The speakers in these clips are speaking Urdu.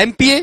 MPA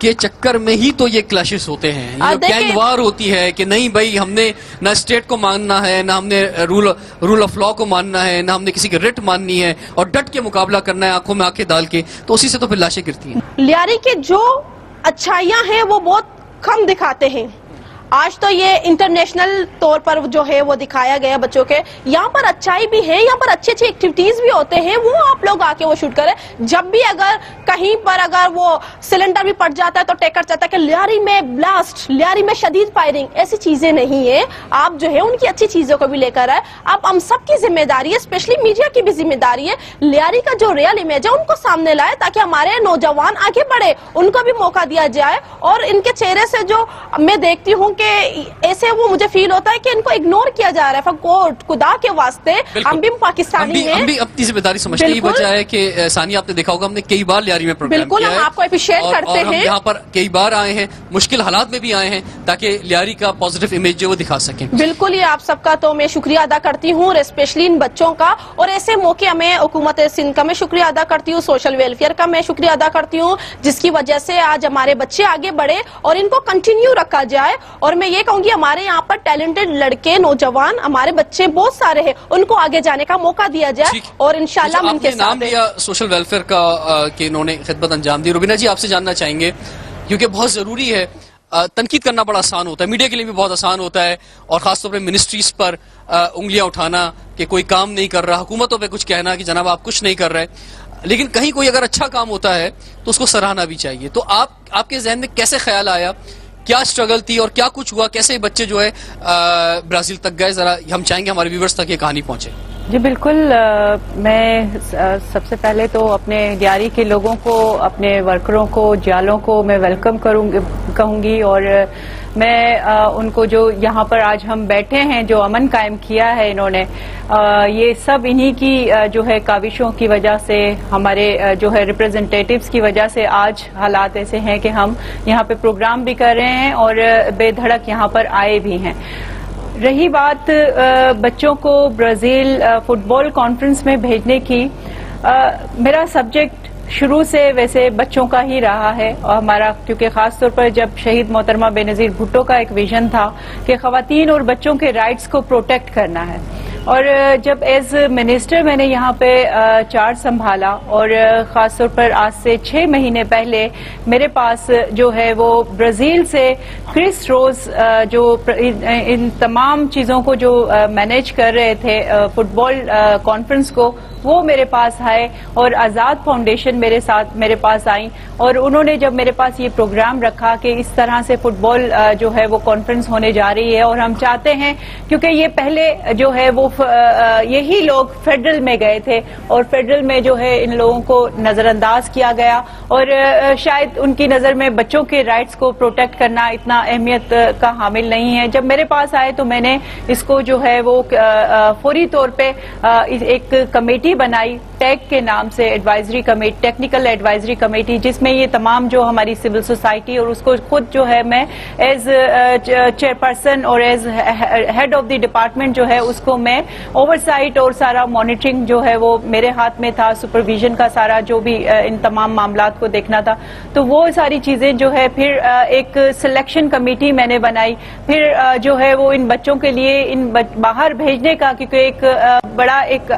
کے چکر میں ہی تو یہ کلیشز ہوتے ہیں, یہ گینگ وار ہوتی ہے کہ نہیں بھائی ہم نے نہ اسٹیٹ کو ماننا ہے, نہ ہم نے رول آف لا کو ماننا ہے, نہ ہم نے کسی کی رٹ ماننی ہے, اور ڈٹ کے مقابلہ کرنا ہے آنکھوں میں آنکھیں ڈال کے, تو اسی سے تو پھر لاشیں گرتی ہیں. لیاری کے جو اچھائیاں ہیں وہ بہت کم دکھاتے ہیں. آج تو یہ انٹرنیشنل طور پر جو ہے وہ دکھایا گیا بچوں کے, یہاں پر اچھائی بھی ہے, یہاں پر اچھی اچھی ایکٹیویٹیز بھی ہوتے ہیں, وہ آپ لوگ آ کے وہ شوٹ کریں. جب بھی اگر کہیں پر اگر وہ سلنڈر بھی پڑ جاتا ہے تو ٹیکر چاہتا ہے کہ لیاری میں بلاسٹ, لیاری میں شدید فائرنگ, ایسی چیزیں نہیں ہیں. آپ جو ہے ان کی اچھی چیزوں کو بھی لے کر آئے. آپ ہم سب کی ذمہ داری ہے, اسپیشلی میڈیا کی بھی ذمہ داری ہے, لیاری کا جو ریئل امیج ہے ان کو سامنے لائے تاکہ ہمارے نوجوان آگے بڑھے, ان کو بھی موقع دیا جائے. اور ان کے چہرے سے جو میں دیکھتی ہوں کہ ایسے وہ مجھے فیل ہوتا ہے کہ ان کو اگنور کیا جا رہا ہے. فکوٹ خدا کے واسطے ہم بھی پاکستانی ہیں, ہم بھی اپنی ذمہ داری سمجھتے ہیں. یہ وجہ ہے کہ ثانیہ آپ نے دیکھا ہوگا ہم نے کئی بار لیاری میں پروگرام بالکل کیا ہے, ہم آپ کو اپریشیٹ کرتے اور ہم ہیں. یہاں پر کئی بار آئے ہیں, مشکل حالات میں بھی آئے ہیں تاکہ لیاری کا پازیٹیو امیج جو وہ دکھا سکیں. بالکل یہ آپ سب کا تو میں شکریہ ادا کرتی ہوں, اسپیشلی ان بچوں کا. اور ایسے موقع میں حکومت سندھ کا میں شکریہ ادا کرتی ہوں, سوشل ویلفیئر کا میں شکریہ ادا کرتی ہوں, جس کی وجہ سے آج ہمارے بچے آگے بڑھے اور ان کو کنٹینیو رکھا جائے. اور میں یہ کہوں گی ہمارے یہاں پر ٹیلنٹڈ لڑکے نوجوان ہمارے بچے بہت سارے ہیں, ان کو آگے جانے کا موقع دیا جائے. اور انشاءاللہ ہم ان کے ساتھ نام لیا سوشل ویلفیئر کا کہ انہوں نے خدمت انجام دی. روبینہ جی آپ سے جاننا چاہیں گے, کیونکہ بہت ضروری ہے, تنقید کرنا بڑا آسان ہوتا ہے, میڈیا کے لیے بھی بہت آسان ہوتا ہے, اور خاص طور پہ منسٹریز پر انگلیاں اٹھانا کہ کوئی کام نہیں کر رہا, حکومتوں پہ کچھ کہنا کہ جناب آپ کچھ نہیں کر رہے. لیکن کہیں کوئی اگر اچھا کام ہوتا ہے تو اس کو سراہنا بھی چاہیے. تو آپ کے ذہن میں کیسے خیال آیا, کیا اسٹرگل تھی اور کیا کچھ ہوا, کیسے بچے جو ہے برازیل تک گئے, ذرا ہم چاہیں گے ہمارے ویورز تک یہ کہانی پہنچے. جی بالکل, میں سب سے پہلے تو اپنے لیاری کے لوگوں کو, اپنے ورکروں کو, جالوں کو میں ویلکم کہوں گی. اور میں ان کو جو یہاں پر آج ہم بیٹھے ہیں, جو امن قائم کیا ہے انہوں نے, یہ سب انہی کی جو ہے کاوشوں کی وجہ سے, ہمارے جو ہے ریپرزنٹیٹیوز کی وجہ سے آج حالات ایسے ہیں کہ ہم یہاں پہ پروگرام بھی کر رہے ہیں اور بے دھڑک یہاں پر آئے بھی ہیں. رہی بات بچوں کو برازیل فٹ بال کانفرنس میں بھیجنے کی, میرا سبجیکٹ شروع سے ویسے بچوں کا ہی رہا ہے, اور ہمارا کیونکہ خاص طور پر جب شہید محترمہ بے نظیر بھٹو کا ایک ویژن تھا کہ خواتین اور بچوں کے رائٹس کو پروٹیکٹ کرنا ہے. اور جب ایز منسٹر میں نے یہاں پہ چارج سنبھالا, اور خاص طور پر آج سے 6 مہینے پہلے میرے پاس جو ہے وہ برازیل سے کرس روز جو ان تمام چیزوں کو جو مینیج کر رہے تھے فٹ بال کانفرنس کو, وہ میرے پاس آئے, اور آزاد فاؤنڈیشن میرے پاس آئیں, اور انہوں نے جب میرے پاس یہ پروگرام رکھا کہ اس طرح سے فٹ بال جو ہے وہ کانفرنس ہونے جا رہی ہے, اور ہم چاہتے ہیں کیونکہ یہ پہلے جو ہے وہ یہی لوگ فیڈرل میں گئے تھے, اور فیڈرل میں جو ہے ان لوگوں کو نظر انداز کیا گیا, اور شاید ان کی نظر میں بچوں کے رائٹس کو پروٹیکٹ کرنا اتنا اہمیت کا حامل نہیں ہے. جب میرے پاس آئے تو میں نے اس کو جو ہے وہ فوری طور پہ ایک کمیٹی بنائی ٹیک کے نام سے, advisory committee, technical advisory committee, جس میں یہ تمام جو ہماری سول سوسائٹی, اور اس کو خود جو ہے میں ایز چیئرپرسن اور as head of the department جو ہے اس کو میں اوور سائٹ اور سارا مانیٹرنگ جو ہے وہ میرے ہاتھ میں تھا, سپرویژن کا سارا جو بھی ان تمام معاملات کو دیکھنا تھا. تو وہ ساری چیزیں جو ہے پھر ایک سلیکشن کمیٹی میں نے بنائی, پھر جو ہے وہ ان بچوں کے لیے ان باہر بھیجنے کا, کیونکہ ایک بڑا ایک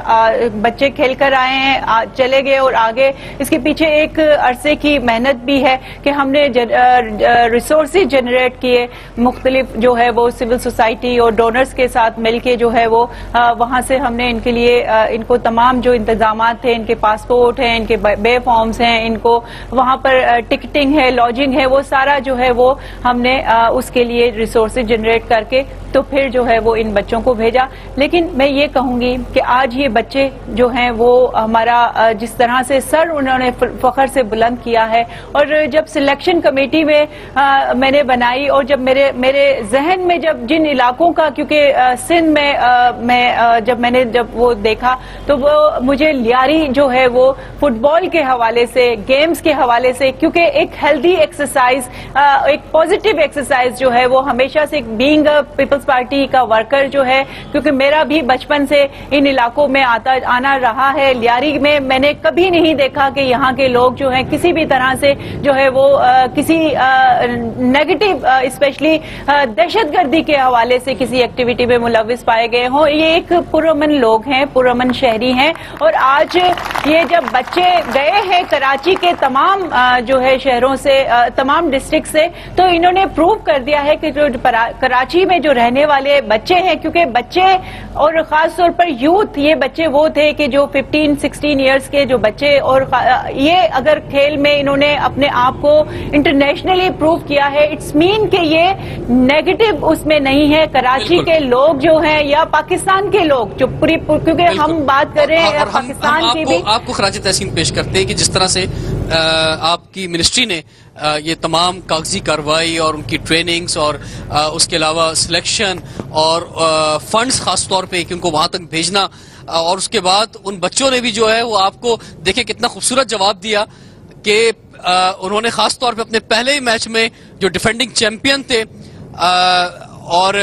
بچے کھیل کر آئے ہیں, چلے گئے اور آگے, اس کے پیچھے ایک عرصے کی محنت بھی ہے کہ ہم نے ریسورسز جنریٹ کیے, مختلف جو ہے وہ سول سوسائٹی اور ڈونرز کے ساتھ مل کے جو ہے وہ وہاں سے ہم نے ان کے لیے ان کو تمام جو انتظامات تھے, ان کے پاسپورٹ ہیں, ان کے بے فارمز ہیں, ان کو وہاں پر ٹکٹنگ ہے, لاجنگ ہے, وہ سارا جو ہے وہ ہم نے اس کے لیے ریسورسز جنریٹ کر کے تو پھر جو ہے وہ ان بچوں کو بھیجا. لیکن میں یہ کہوں گی کہ آج یہ بچے جو ہیں وہ ہمارا جس طرح سے سر انہوں نے فخر سے بلند کیا ہے, اور جب سلیکشن کمیٹی میں نے بنائی, اور جب میرے ذہن میں جب جن علاقوں کا, کیونکہ سندھ میں جب وہ دیکھا تو وہ مجھے لیاری جو ہے وہ فٹ بال کے حوالے سے, گیمز کے حوالے سے, کیونکہ ایک ہیلدی ایکسرسائز, ایک پازیٹیو ایکسرسائز جو ہے وہ ہمیشہ سے بینگ اے پیپلز پارٹی کا ورکر جو ہے, کیونکہ میرا بھی بچپن سے ان علاقوں میں آنا رہا ہے, لیاری میں میں نے کبھی نہیں دیکھا کہ یہاں کے لوگ جو ہیں کسی بھی طرح سے جو ہے وہ کسی نیگیٹو اسپیشلی دہشت گردی کے حوالے سے کسی ایکٹیویٹی میں ملوث پائے گئے ہوں. یہ ایک پرامن لوگ ہیں, پرامن شہری ہیں, اور آج یہ جب بچے گئے ہیں کراچی کے تمام جو ہے شہروں سے, تمام ڈسٹرکٹ سے, تو انہوں نے پروو کر دیا ہے کہ جو کراچی میں جو رہنے والے بچے ہیں, کیونکہ بچے اور خاص طور پر یوتھ, یہ بچے وہ تھے کہ جو 15-16 ایئرس کے جو بچے, اور یہ اگر کھیل میں انہوں نے اپنے آپ کو انٹرنیشنلی پروو کیا ہے, اٹس مین کہ یہ نیگیٹو اس میں نہیں ہے. کراچی کے لوگ جو ہیں یا پاکستان کے لوگ جو پوری, کیونکہ ہم بات کر رہے ہیں پاکستان کی بھی. آپ کو خراج تحسین پیش کرتے ہیں کہ جس طرح سے آپ کی منسٹری نے یہ تمام کاغذی کارروائی اور ان کی ٹریننگز اور اس کے علاوہ سلیکشن اور فنڈز خاص طور پہ کہ ان کو وہاں تک بھیجنا, اور اس کے بعد ان بچوں نے بھی جو ہے وہ آپ کو دیکھیں کتنا خوبصورت جواب دیا کہ انہوں نے خاص طور پہ اپنے پہلے ہی میچ میں جو ڈیفینڈنگ چیمپئن تھے اور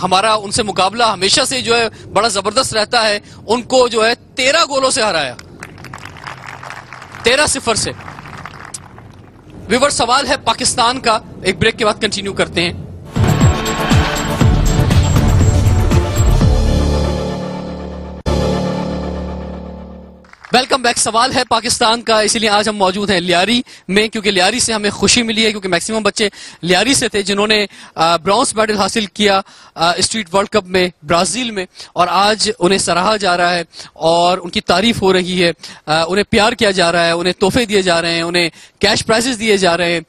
ہمارا ان سے مقابلہ ہمیشہ سے جو ہے بڑا زبردست رہتا ہے, ان کو جو ہے 13 گولوں سے ہرایا, 13-0 سے. ویور سوال ہے پاکستان کا, ایک بریک کے بعد کنٹینیو کرتے ہیں. Welcome back. سوال ہے پاکستان کا, اسی لیے آج ہم موجود ہیں لیاری میں, کیونکہ لیاری سے ہمیں خوشی ملی ہے, کیونکہ میکسیمم بچے لیاری سے تھے جنہوں نے برونز میڈل حاصل کیا اسٹریٹ ورلڈ کپ میں برازیل میں, اور آج انہیں سراہا جا رہا ہے اور ان کی تعریف ہو رہی ہے, انہیں پیار کیا جا رہا ہے, انہیں تحفے دیے جا رہے ہیں, انہیں کیش پرائزز دیے جا رہے ہیں.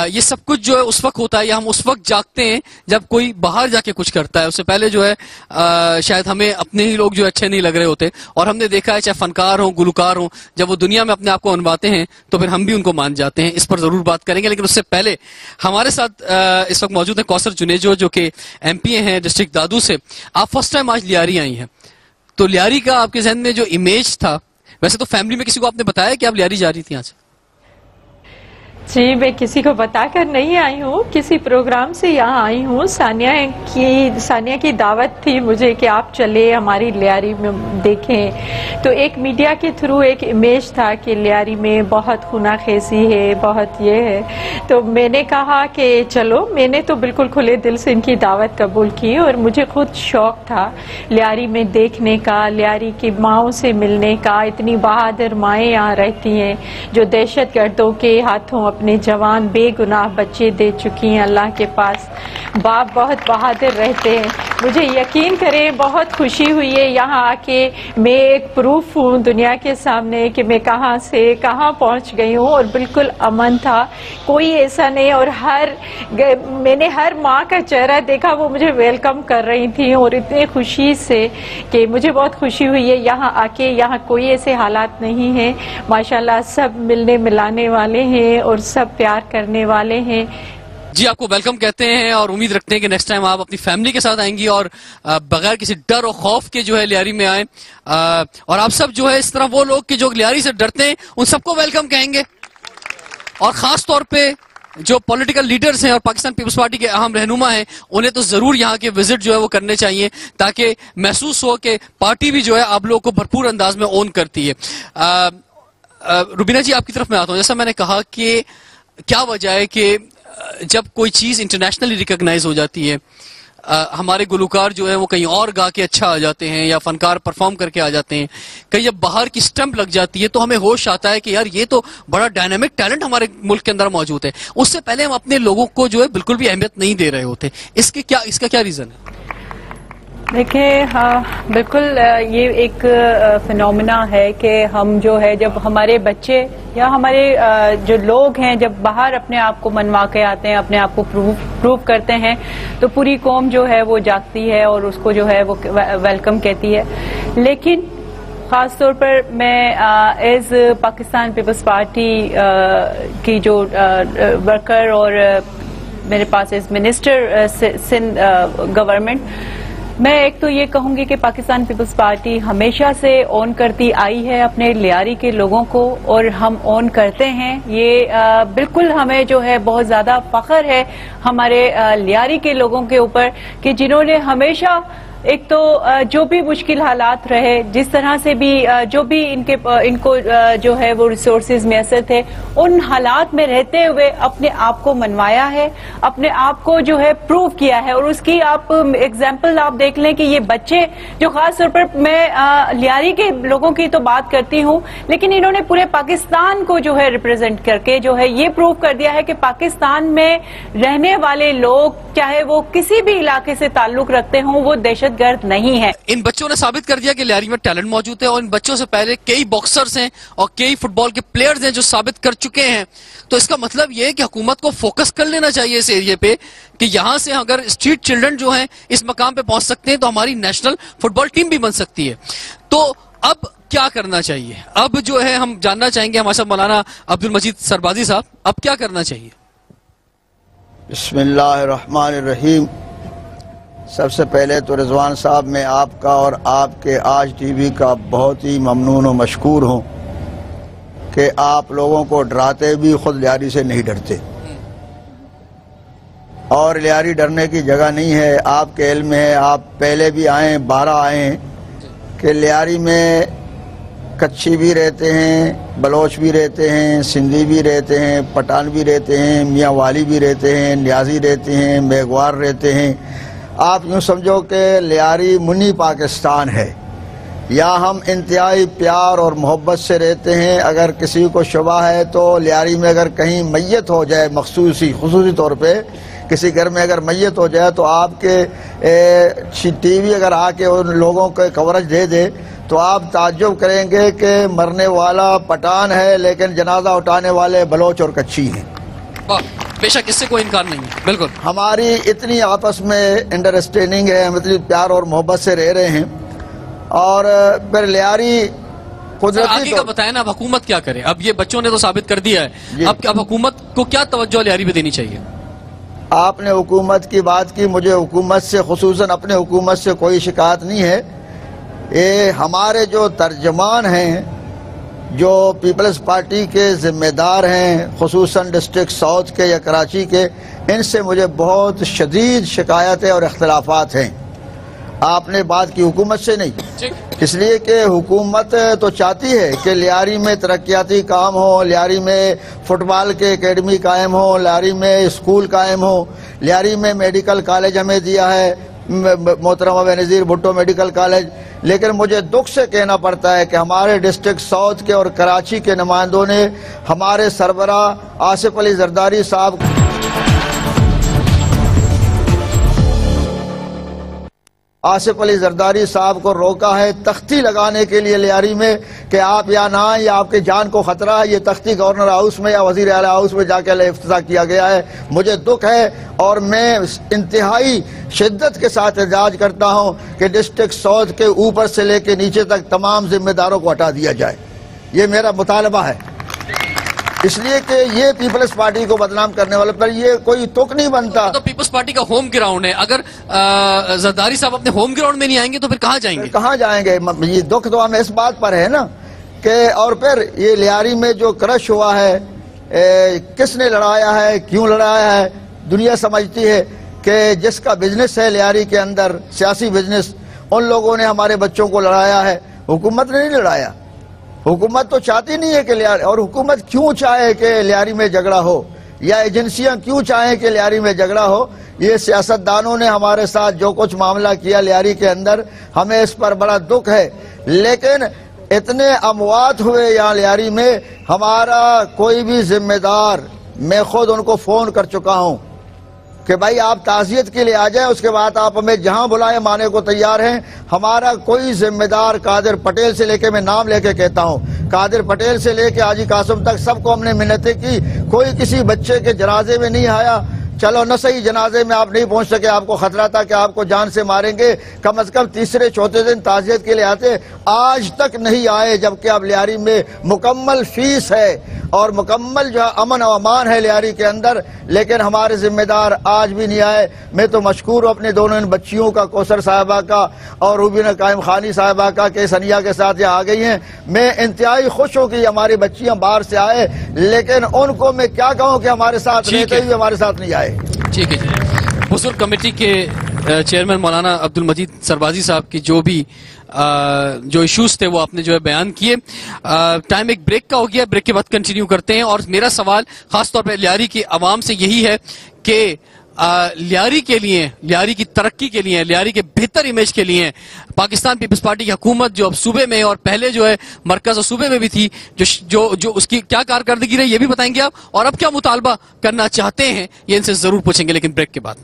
یہ سب کچھ جو ہے اس وقت ہوتا ہے, یا ہم اس وقت جاگتے ہیں جب کوئی باہر جا کے کچھ کرتا ہے. اس سے پہلے جو ہے شاید ہمیں اپنے ہی لوگ جو اچھے نہیں لگ رہے ہوتے, اور ہم نے دیکھا ہے چاہے فنکار ہوں, گلوکار ہوں, جب وہ دنیا میں اپنے آپ کو منواتے ہیں تو پھر ہم بھی ان کو مان جاتے ہیں. اس پر ضرور بات کریں گے, لیکن اس سے پہلے ہمارے ساتھ اس وقت موجود ہیں کوثر جنیجو, جو کہ ایم پی ہیں ڈسٹرکٹ دادو سے. آپ فرسٹ ٹائم آج لیاری آئی ہیں, تو لیاری کا آپ کے ذہن میں جو امیج تھا, ویسے تو فیملی میں کسی کو آپ نے بتایا کہ آپ لیاری جا رہی تھی آج؟ جی, میں کسی کو بتا کر نہیں آئی ہوں, کسی پروگرام سے یہاں آئی ہوں. ثانیہ کی دعوت تھی مجھے کہ آپ چلے ہماری لیاری میں دیکھیں, تو ایک میڈیا کے تھرو ایک امیج تھا کہ لیاری میں بہت خونہ خیزی ہے, بہت یہ ہے, تو میں نے کہا کہ چلو. میں نے تو بالکل کھلے دل سے ان کی دعوت قبول کی, اور مجھے خود شوق تھا لیاری میں دیکھنے کا, لیاری کی ماؤں سے ملنے کا. اتنی بہادر مائیں یہاں رہتی ہیں جو دہشت گردوں کے ہاتھوں اپنے جوان بے گناہ بچے دے چکی ہیں. اللہ کے پاس باپ بہت بہادر رہتے ہیں. مجھے یقین کریں بہت خوشی ہوئی ہے یہاں آ کے. میں ایک پروف ہوں دنیا کے سامنے کہ میں کہاں سے کہاں پہنچ گئی ہوں, اور بالکل امن تھا, کوئی ایسا نہیں. اور میں نے ہر ماں کا چہرہ دیکھا, وہ مجھے ویلکم کر رہی تھی, اور اتنی خوشی سے کہ مجھے بہت خوشی ہوئی ہے یہاں آ کے. یہاں کوئی ایسے حالات نہیں ہیں, ماشاءاللہ سب ملنے ملانے والے ہیں اور سب پیار کرنے والے ہیں. جی, آپ کو ویلکم کہتے ہیں, اور امید رکھتے ہیں کہ نیکسٹ ٹائم آپ اپنی فیملی کے ساتھ آئیں گی اور بغیر کسی ڈر اور خوف کے جو ہے لیاری میں آئیں. اور آپ سب جو ہے اس طرح وہ لوگ کہ جو لیاری سے ڈرتے ہیں ان سب کو ویلکم کہیں گے, اور خاص طور پہ جو پولیٹیکل لیڈرز ہیں اور پاکستان پیپلز پارٹی کے اہم رہنما ہیں, انہیں تو ضرور یہاں کے وزٹ جو ہے وہ کرنے چاہیے, تاکہ محسوس ہو کہ پارٹی بھی جو ہے آپ لوگوں کو بھرپور انداز میں اون کرتی ہے. روبینہ جی, آپ کی طرف میں آتا ہوں. جیسا میں نے کہا کہ کیا وجہ ہے کہ جب کوئی چیز انٹرنیشنلی ریکگنائز ہو جاتی ہے, ہمارے گلوکار جو ہے وہ کہیں اور گا کے اچھا آ جاتے ہیں, یا فنکار پرفارم کر کے آ جاتے ہیں, کہیں جب باہر کی سٹمپ لگ جاتی ہے تو ہمیں ہوش آتا ہے کہ یار یہ تو بڑا ڈائنامک ٹیلنٹ ہمارے ملک کے اندر موجود ہے. اس سے پہلے ہم اپنے لوگوں کو جو ہے بالکل بھی اہمیت نہیں دے رہے ہوتے. اس کا کیا ریزن ہے؟ دیکھیں, ہاں بالکل, یہ ایک فینومینا ہے کہ ہم جو ہے جب ہمارے بچے یا ہمارے جو لوگ ہیں جب باہر اپنے آپ کو منوا کے آتے ہیں, اپنے آپ کو پروو کرتے ہیں, تو پوری قوم جو ہے وہ جاگتی ہے اور اس کو جو ہے وہ ویلکم کہتی ہے. لیکن خاص طور پر میں ایز پاکستان پیپلز پارٹی کی جو ورکر, اور میرے پاس ایز منسٹر سندھ گورنمنٹ, میں ایک تو یہ کہوں گی کہ پاکستان پیپلز پارٹی ہمیشہ سے اون کرتی آئی ہے اپنے لیاری کے لوگوں کو, اور ہم اون کرتے ہیں. یہ بالکل ہمیں جو ہے بہت زیادہ فخر ہے ہمارے لیاری کے لوگوں کے اوپر کہ جنہوں نے ہمیشہ ایک تو جو بھی مشکل حالات رہے، جس طرح سے بھی جو بھی ان کو جو ہے وہ ریسورسز میسر تھے، ان حالات میں رہتے ہوئے اپنے آپ کو منوایا ہے، اپنے آپ کو جو ہے پروو کیا ہے. اور اس کی آپ ایگزامپل آپ دیکھ لیں کہ یہ بچے جو خاص طور پر میں لیاری کے لوگوں کی تو بات کرتی ہوں، لیکن انہوں نے پورے پاکستان کو جو ہے ریپرزینٹ کر کے جو ہے یہ پروو کر دیا ہے کہ پاکستان میں رہنے والے لوگ چاہے وہ کسی بھی علاقے سے تعلق رکھتے ہوں وہ دہشت گرد نہیں ہے. ان بچوں نے ثابت کر دیا کہ لیاری میں ٹیلنٹ موجود ہے، اور ان بچوں سے پہلے کئی باکسرز ہیں اور کئی فٹ بال کے پلیئرز ہیں جو ثابت کر چکے ہیں. تو اس کا مطلب یہ ہے کہ حکومت کو فوکس کر لینا چاہیے اس ایریے پہ کہ یہاں سے اگر اسٹریٹ چلڈرن جو ہیں اس مقام پہ پہنچ سکتے ہیں تو ہماری نیشنل فٹ بال ٹیم بھی بن سکتی ہے. تو اب کیا کرنا چاہیے؟ اب جو ہے ہم جاننا چاہیں گے ہمارے ساتھ مولانا عبد المجید سربازی صاحب، اب کیا کرنا چاہیے؟ بسم اللہ الرحمن الرحیم. سب سے پہلے تو رضوان صاحب میں آپ کا اور آپ کے آج ٹی وی کا بہت ہی ممنون و مشکور ہوں کہ آپ لوگوں کو ڈراتے بھی خود لیاری سے نہیں ڈرتے، اور لیاری ڈرنے کی جگہ نہیں ہے. آپ کے علم میں ہے، آپ پہلے بھی آئیں، 12 آئیں کہ لیاری میں کچھی بھی رہتے ہیں، بلوچ بھی رہتے ہیں، سندھی بھی رہتے ہیں، پٹھان بھی رہتے ہیں، میاں والی بھی رہتے ہیں، نیازی رہتے ہیں، میگوار رہتے ہیں. آپ یوں سمجھو کہ لیاری منی پاکستان ہے. یا ہم انتہائی پیار اور محبت سے رہتے ہیں. اگر کسی کو شبہ ہے تو لیاری میں اگر کہیں میت ہو جائے خصوصی طور پہ کسی گھر میں اگر میت ہو جائے تو آپ کے ٹی وی اگر آ کے ان لوگوں کو کوریج دے دے تو آپ تعجب کریں گے کہ مرنے والا پٹھان ہے لیکن جنازہ اٹھانے والے بلوچ اور کچھی ہیں. بے شک اس سے کوئی انکار نہیں ہے. بالکل ہماری اتنی آپس میں انڈرسٹینڈنگ ہے، ہم اتنی پیار اور محبت سے رہ رہے ہیں. اور پھر لیاری قدرتی آگے کا بتائیں نا، اب حکومت کیا کرے؟ اب یہ بچوں نے تو ثابت کر دیا ہے، اب حکومت کو کیا توجہ لیاری پہ دینی چاہیے؟ آپ نے حکومت کی بات کی، مجھے حکومت سے خصوصاً اپنے حکومت سے کوئی شکایت نہیں ہے. یہ ہمارے جو ترجمان ہیں، جو پیپلز پارٹی کے ذمہ دار ہیں، خصوصاً ڈسٹرکٹ ساؤتھ کے یا کراچی کے، ان سے مجھے بہت شدید شکایتیں اور اختلافات ہیں. آپ نے بات کی حکومت سے نہیں، اس لیے کہ حکومت تو چاہتی ہے کہ لیاری میں ترقیاتی کام ہو، لیاری میں فٹ بال کے اکیڈمی قائم ہو، لیاری میں اسکول قائم ہو. لیاری میں میڈیکل کالج ہمیں دیا ہے محترمہ بینظیر بھٹو میڈیکل کالج. لیکن مجھے دکھ سے کہنا پڑتا ہے کہ ہمارے ڈسٹرکٹ ساؤتھ کے اور کراچی کے نمائندوں نے ہمارے سربراہ آصف علی زرداری صاحب کو روکا ہے تختی لگانے کے لیے لیاری میں کہ آپ یا نہ آئیں یا آپ کی جان کو خطرہ ہے. یہ تختی گورنر ہاؤس میں یا وزیر اعلیٰ ہاؤس میں جا کے افتتاح کیا گیا ہے. مجھے دکھ ہے اور میں انتہائی شدت کے ساتھ احتجاج کرتا ہوں کہ ڈسٹرکٹ ساؤتھ کے اوپر سے لے کے نیچے تک تمام ذمہ داروں کو ہٹا دیا جائے. یہ میرا مطالبہ ہے، اس لیے کہ یہ پیپلز پارٹی کو بدنام کرنے والے پر یہ کوئی تک نہیں بنتا. تو پیپلز پارٹی کا ہوم گراؤنڈ ہے، اگر زرداری صاحب اپنے ہوم گراؤنڈ میں نہیں آئیں گے تو پھر کہاں جائیں گے؟ کہاں جائیں گے؟ یہ دکھ تو ہمیں اس بات پر ہے نا کہ اور پھر یہ لیاری میں جو کرش ہوا ہے، کس نے لڑایا ہے، کیوں لڑایا ہے؟ دنیا سمجھتی ہے کہ جس کا بزنس ہے لیاری کے اندر، سیاسی بزنس، ان لوگوں نے ہمارے بچوں کو لڑایا ہے. حکومت نے نہیں لڑایا. حکومت تو چاہتی نہیں ہے کہ لیاری، اور حکومت کیوں چاہے کہ لیاری میں جھگڑا ہو یا ایجنسیاں کیوں چاہیں کہ لیاری میں جھگڑا ہو؟ یہ سیاستدانوں نے ہمارے ساتھ جو کچھ معاملہ کیا لیاری کے اندر، ہمیں اس پر بڑا دکھ ہے. لیکن اتنے اموات ہوئے یہاں لیاری میں، ہمارا کوئی بھی ذمہ دار، میں خود ان کو فون کر چکا ہوں کہ بھائی آپ تعزیت کے لیے آ جائیں، اس کے بعد آپ ہمیں جہاں بلائیں مانے کو تیار ہیں. ہمارا کوئی ذمہ دار قادر پٹیل سے لے کے، میں نام لے کے کہتا ہوں، قادر پٹیل سے لے کے حاجی قاسم تک سب کو ہم نے منتیں کی. کوئی کسی بچے کے جنازے میں نہیں آیا. چلو نہ صحیح جنازے میں آپ نہیں پہنچ سکے، آپ کو خطرہ تھا کہ آپ کو جان سے ماریں گے، کم از کم تیسرے چوتھے دن تعزیت کے لیے آتے. آج تک نہیں آئے، جبکہ اب لیاری میں مکمل فیس ہے اور مکمل جو امن و امان ہے لیاری کے اندر، لیکن ہمارے ذمہ دار آج بھی نہیں آئے. میں تو مشکور ہوں اپنے دونوں ان بچیوں کا، کوثر صاحبہ کا اور روبینہ قائم خانی صاحبہ کا، کہ سنیا کے ساتھ یہاں آ گئی ہیں. میں انتہائی خوش ہوں کہ ہماری بچیاں باہر سے آئے، لیکن ان کو میں کیا کہوں کہ ہمارے ساتھ رہتے ہوئے ہمارے ساتھ نہیں آئے. ٹھیک ہے جی. بزرگ کمیٹی کے چیئرمین مولانا عبد المجید سربازی صاحب کی جو بھی جو ایشوز تھے وہ آپ نے جو ہے بیان کیے. ٹائم ایک بریک کا ہو گیا, بریک کے بعد کنٹینیو کرتے ہیں. اور میرا سوال خاص طور پہ لیاری کی عوام سے یہی ہے کہ لیاری کے لیے, لیاری کی ترقی کے لیے, لیاری کے بہتر امیج کے لیے پاکستان پیپلز پارٹی کی حکومت جو اب صوبے میں اور پہلے جو ہے مرکز اور صوبے میں بھی تھی, جو اس کی کیا کارکردگی رہی یہ بھی بتائیں گے آپ, اور اب کیا مطالبہ کرنا چاہتے ہیں یہ ان سے ضرور پوچھیں گے, لیکن بریک کے بعد.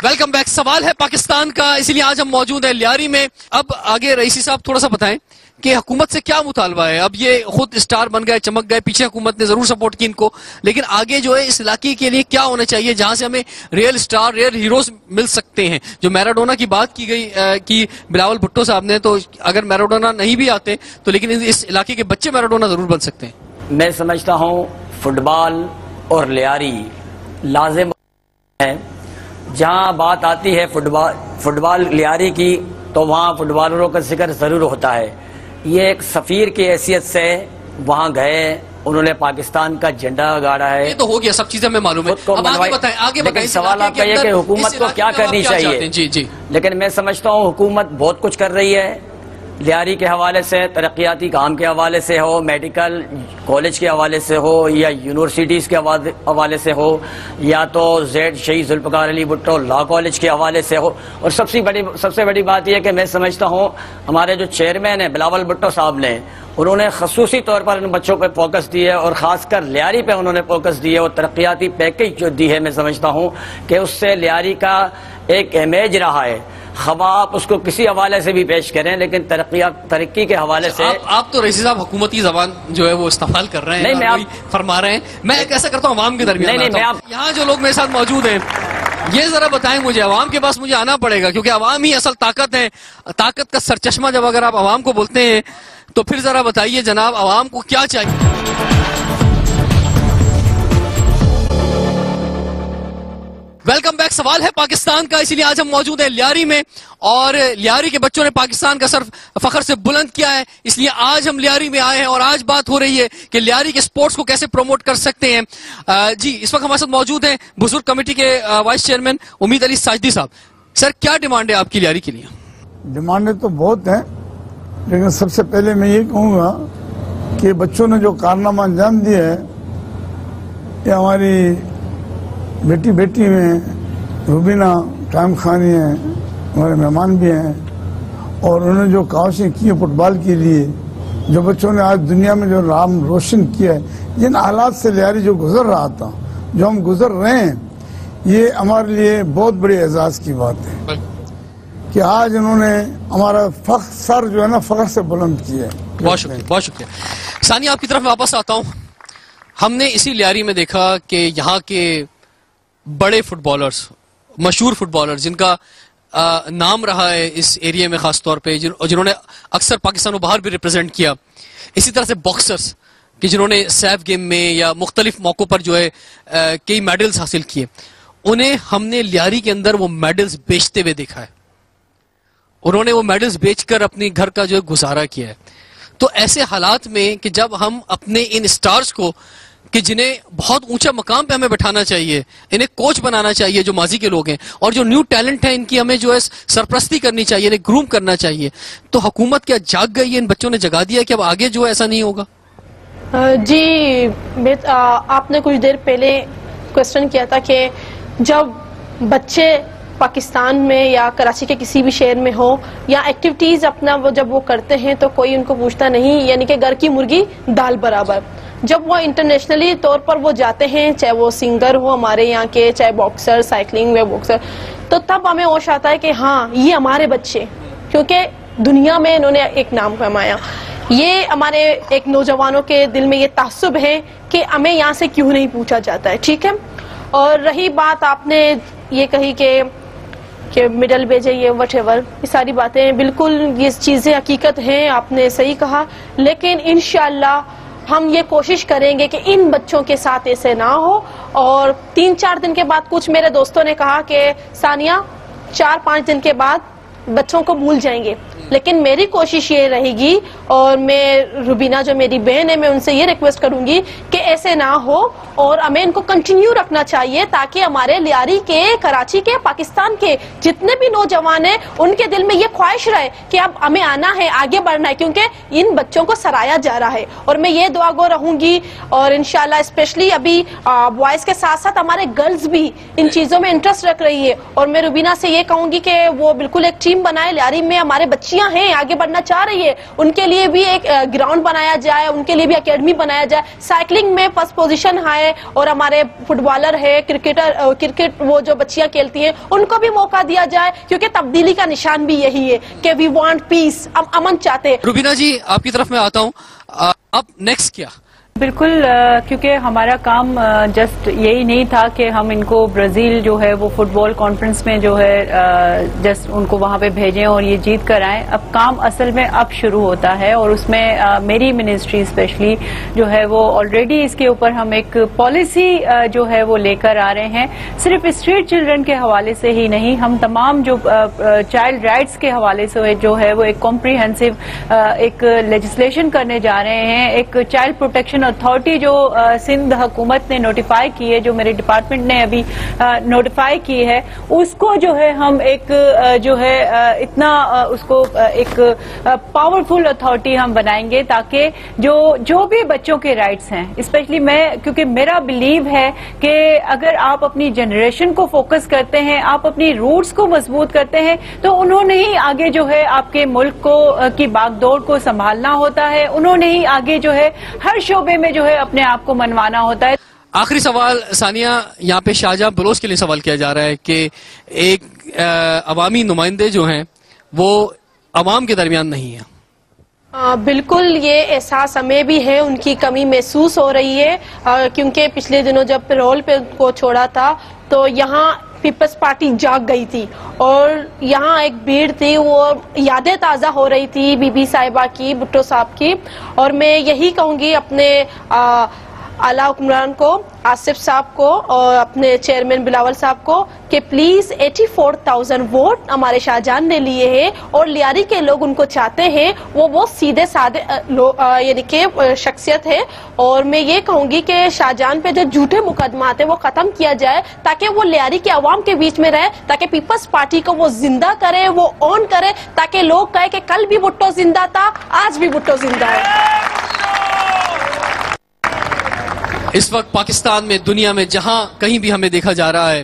Welcome back. سوال ہے پاکستان کا, اسی لیے آج ہم موجود ہیں لیاری میں. اب آگے رئیسی صاحب تھوڑا سا بتائیں کہ حکومت سے کیا مطالبہ ہے. اب یہ خود اسٹار بن گئے, چمک گئے, پیچھے حکومت نے ضرور سپورٹ کی ان کو, لیکن آگے جو ہے اس علاقے کے لیے کیا ہونا چاہیے جہاں سے ہمیں ریئل اسٹار, ریئل ہیروز مل سکتے ہیں. جو میراڈونا کی بات کی گئی کہ بلاول بھٹو صاحب نے, تو اگر میراڈونا نہیں بھی آتے تو لیکن اس علاقے کے بچے میراڈونا ضرور بن سکتے ہیں. میں سمجھتا ہوں فٹ بال اور لیاری لازم ہے. جہاں بات آتی ہے فٹ بال لیاری کی تو وہاں فٹ بالروں کا ذکر ضرور ہوتا ہے. یہ ایک سفیر کی حیثیت سے وہاں گئے, انہوں نے پاکستان کا جھنڈا گاڑا ہے. یہ تو ہو گیا, سب چیزیں ہمیں معلوم ہے. اب آگے بتائیں, لیکن سوال آپ کا یہ کہ حکومت کو کیا کرنی چاہیے. جی. لیکن میں سمجھتا ہوں حکومت بہت کچھ کر رہی ہے لیاری کے حوالے سے, ترقیاتی کام کے حوالے سے ہو, میڈیکل کالج کے حوالے سے ہو, یا یونیورسٹیز کے حوالے سے ہو, یا تو زیڈ شہید ذوالفقار علی بھٹو لا کالج کے حوالے سے ہو. اور سب سے بڑی بات یہ کہ میں سمجھتا ہوں ہمارے جو چیئرمین ہیں بلاول بھٹو صاحب نے, انہوں نے خصوصی طور پر ان بچوں پہ فوکس دی ہے, اور خاص کر لیاری پہ انہوں نے فوکس دی ہے, اور ترقیاتی پیکیج جو دی ہے میں سمجھتا ہوں کہ اس سے لیاری کا ایک امیج رہا ہے. خواہ آپ اس کو کسی حوالے سے بھی پیش کریں, لیکن ترقی کے حوالے سے آپ تو رئیسی صاحب حکومتی زبان جو ہے وہ استعمال کر رہے ہیں, نہیں میں فرما رہے ہیں. میں ایسا کرتا ہوں عوام کے درمیان, یہاں جو لوگ میرے ساتھ موجود ہیں یہ ذرا بتائیں مجھے, عوام کے پاس مجھے آنا پڑے گا کیونکہ عوام ہی اصل طاقت ہے, طاقت کا سرچشمہ. جب اگر آپ عوام کو بولتے ہیں تو پھر ذرا بتائیے جناب عوام کو کیا چاہیے. Welcome back. سوال ہے پاکستان کا, اسی لیے آج ہم موجود ہیں لیاری میں, اور لیاری کے بچوں نے پاکستان کا سر فخر سے بلند کیا ہے, اس لیے آج ہم لیاری میں آئے ہیں اور آج بات ہو رہی ہے کہ لیاری کے سپورٹس کو کیسے پروموٹ کر سکتے ہیں. جی اس وقت ہمارے ساتھ موجود ہیں بزرگ کمیٹی کے وائس چیئرمین امید علی ساجدی صاحب. سر کیا ڈیمانڈ ہے آپ کی لیاری کے لیے؟ ڈیمانڈیں تو بہت ہیں, لیکن سب سے پہلے میں یہ کہوں گا کہ بچوں نے جو کارنامہ انجام دیا ہے, یہ ہماری بیٹی میں روبینہ قائم خانی ہیں, ہمارے مہمان بھی ہیں, اور انہوں نے جو کاوشیں کی فٹ بال کے لیے, جو بچوں نے آج دنیا میں جو نام روشن کیا ہے, جن حالات سے لیاری جو گزر رہا تھا, جو ہم گزر رہے ہیں, یہ ہمارے لیے بہت بڑے اعزاز کی بات ہے کہ آج انہوں نے ہمارا سر جو ہے نا فخر سے بلند کیا ہے. بہت شکریہ, بہت شکریہ. ثانیہ آپ کی طرف واپس آتا ہوں. ہم نے اسی لیاری میں دیکھا کہ یہاں کے بڑے فٹ بالرز, مشہور فٹ بالرز جن کا نام رہا ہے اس ایریا میں خاص طور پہ, جنہوں نے اکثر پاکستان و باہر بھی ریپرزینٹ کیا, اسی طرح سے باکسرز کہ جنہوں نے سیف گیم میں یا مختلف موقعوں پر جو ہے کئی میڈلز حاصل کیے, انہیں ہم نے لیاری کے اندر وہ میڈلز بیچتے ہوئے دیکھا ہے. انہوں نے وہ میڈلز بیچ کر اپنی گھر کا جو ہے گزارا کیا ہے. تو ایسے حالات میں کہ جب ہم اپنے ان اسٹارز کو کہ جنہیں بہت اونچا مقام پہ ہمیں بٹھانا چاہیے, انہیں کوچ بنانا چاہیے جو ماضی کے لوگ ہیں, اور جو نیو ٹیلنٹ ہیں ان کی ہمیں جو ہے سرپرستی کرنی چاہیے, انہیں گروم کرنا چاہیے, تو حکومت کیا جاگ گئی ہے, ان بچوں نے جگا دیا کہ اب آگے جو ہے ایسا نہیں ہوگا؟ جی آپ نے کچھ دیر پہلے کوشچن کیا تھا کہ جب بچے پاکستان میں یا کراچی کے کسی بھی شہر میں ہو یا ایکٹیویٹیز اپنا جب وہ کرتے ہیں تو کوئی ان کو پوچھتا نہیں, یعنی کہ گھر کی مرغی دال برابر. جب وہ انٹرنیشنلی طور پر وہ جاتے ہیں, چاہے وہ سنگر ہو ہمارے یہاں کے, چاہے باکسر, سائیکلنگ میں باکسر, تو تب ہمیں ہوش آتا ہے کہ ہاں یہ ہمارے بچے, کیونکہ دنیا میں انہوں نے ایک نام کمایا. یہ ہمارے ایک نوجوانوں کے دل میں یہ تعصب ہے کہ ہمیں یہاں سے کیوں نہیں پوچھا جاتا ہے, ٹھیک ہے. اور رہی بات آپ نے یہ کہی کہ مڈل بھیجے, یہ وٹ ایور, یہ ساری باتیں بالکل یہ چیزیں حقیقت ہیں, آپ نے صحیح کہا, لیکن انشاءاللہ ہم یہ کوشش کریں گے کہ ان بچوں کے ساتھ ایسے نہ ہو. اور 3-4 دن کے بعد کچھ میرے دوستوں نے کہا کہ ثانیہ 4-5 دن کے بعد بچوں کو بھول جائیں گے, لیکن میری کوشش یہ رہے گی اور میں روبینہ جو میری بہن ہے میں ان سے یہ ریکویسٹ کروں گی کہ ایسے نہ ہو اور ہمیں ان کو کنٹینیو رکھنا چاہیے تاکہ ہمارے لیاری کے، کراچی کے، پاکستان کے جتنے بھی نوجوان ہیں ان کے دل میں یہ خواہش رہے کہ اب ہمیں آنا ہے، آگے بڑھنا ہے، کیونکہ ان بچوں کو سرایا جا رہا ہے. اور میں یہ دعا گو رہوں گی اور انشاءاللہ اسپیشلی ابھی بوائز کے ساتھ ساتھ ہمارے گرلز بھی ان چیزوں میں انٹرسٹ رکھ رہی ہے. اور میں روبینہ سے یہ کہوں گی کہ وہ بالکل ایک ٹیم بنائے. لیاری میں ہمارے بچیاں ہیں آگے بڑھنا چاہ رہی ہے، ان کے لیے بھی ایک گراؤنڈ بنایا جائے، ان کے لیے بھی اکیڈمی بنایا جائے. سائیکلنگ میں فرسٹ پوزیشن ہے اور ہمارے فٹ بالر ہے، کرکٹ وہ جو بچیاں کھیلتی ہیں ان کو بھی موقع دیا جائے، کیونکہ تبدیلی کا نشان بھی یہی ہے کہ وی وانٹ پیس، ہم امن چاہتے ہیں. روبینہ جی آپ کی طرف میں آتا ہوں، اب نیکسٹ کیا؟ بالکل، کیونکہ ہمارا کام جسٹ یہی نہیں تھا کہ ہم ان کو برازیل جو ہے وہ فٹ بال کانفرنس میں جو ہے جسٹ ان کو وہاں پہ بھیجیں اور یہ جیت کر آئیں. اب کام اصل میں اب شروع ہوتا ہے اور اس میں میری منسٹری اسپیشلی جو ہے وہ آلریڈی اس کے اوپر ہم ایک پالیسی جو ہے وہ لے کر آ رہے ہیں. صرف اسٹریٹ چلڈرن کے حوالے سے ہی نہیں، ہم تمام جو چائلڈ رائٹس کے حوالے سے جو ہے وہ ایک کمپریہنسو ایک لیجسلیشن کرنے جا رہے ہیں. ایک چائلڈ پروٹیکشن اتھارٹی جو سندھ حکومت نے نوٹیفائی کی ہے، جو میرے ڈپارٹمنٹ نے ابھی نوٹیفائی کی ہے، اس کو جو ہے ہم ایک جو ہے اتنا اس کو ایک پاورفل اتھارٹی ہم بنائیں گے تاکہ جو بھی بچوں کے رائٹس ہیں، اسپیشلی میں، کیونکہ میرا بلیو ہے کہ اگر آپ اپنی جنریشن کو فوکس کرتے ہیں، آپ اپنی روٹس کو مضبوط کرتے ہیں، تو انہوں نے ہی آگے جو ہے آپ کے ملک کو کی باغ دوڑ کو سنبھالنا ہوتا ہے، انہوں نے ہی آگے جو ہے ہر شعبے میں جو ہے اپنے آپ کو منوانا ہوتا ہے. آخری سوال ثانیہ، یہاں پہ شاہجہاں بلوچ کے لیے سوال کیا جا رہا ہے کہ ایک عوامی نمائندے جو ہیں وہ عوام کے درمیان نہیں ہیں. بالکل یہ احساس ہمیں بھی ہے، ان کی کمی محسوس ہو رہی ہے، کیونکہ پچھلے دنوں جب پیرول پہ کو چھوڑا تھا تو یہاں پیپلز پارٹی جاگ گئی تھی اور یہاں ایک بھیڑ تھی، وہ یادیں تازہ ہو رہی تھی بی بی صاحبہ کی، بھٹو صاحب کی. اور میں یہی کہوں گی اپنے اعلیٰ حکمران کو، آصف صاحب کو اور اپنے چیئرمین بلاول صاحب کو کہ پلیز 84,000 ووٹ ہمارے شاہجہان نے لیے ہیں اور لیاری کے لوگ ان کو چاہتے ہیں. وہ بہت سیدھے سادے یعنی کہ شخصیت ہے. اور میں یہ کہوں گی کہ شاہجہان پہ جو جھوٹے مقدمات ہیں وہ ختم کیا جائے تاکہ وہ لیاری کے عوام کے بیچ میں رہے، تاکہ پیپلز پارٹی کو وہ زندہ کرے، وہ آن کرے، تاکہ لوگ کہے کہ کل بھی بھٹو زندہ تھا، آج بھی بھٹو زندہ ہے. اس وقت پاکستان میں، دنیا میں جہاں کہیں بھی ہمیں دیکھا جا رہا ہے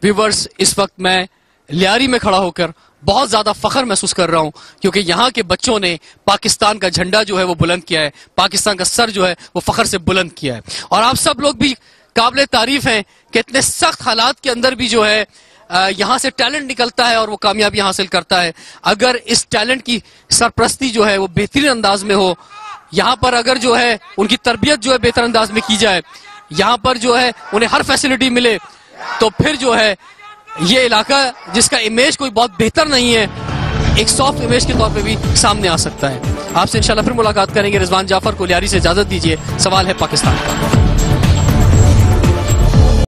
ویورز، اس وقت میں لیاری میں کھڑا ہو کر بہت زیادہ فخر محسوس کر رہا ہوں، کیونکہ یہاں کے بچوں نے پاکستان کا جھنڈا جو ہے وہ بلند کیا ہے، پاکستان کا سر جو ہے وہ فخر سے بلند کیا ہے. اور آپ سب لوگ بھی قابل تعریف ہیں کہ اتنے سخت حالات کے اندر بھی جو ہے یہاں سے ٹیلنٹ نکلتا ہے اور وہ کامیابی حاصل کرتا ہے. اگر اس ٹیلنٹ کی سرپرستی جو ہے وہ بہترین انداز میں ہو، یہاں پر اگر جو ہے ان کی تربیت جو ہے بہتر انداز میں کی جائے، یہاں پر جو ہے انہیں ہر فیسلٹی ملے، تو پھر جو ہے یہ علاقہ جس کا امیج کوئی بہت بہتر نہیں ہے، ایک سافٹ امیج کے طور پہ بھی سامنے آ سکتا ہے. آپ سے انشاءاللہ پھر ملاقات کریں گے. رضوان جعفر کو لیاری سے اجازت دیجیے. سوال ہے پاکستان کا.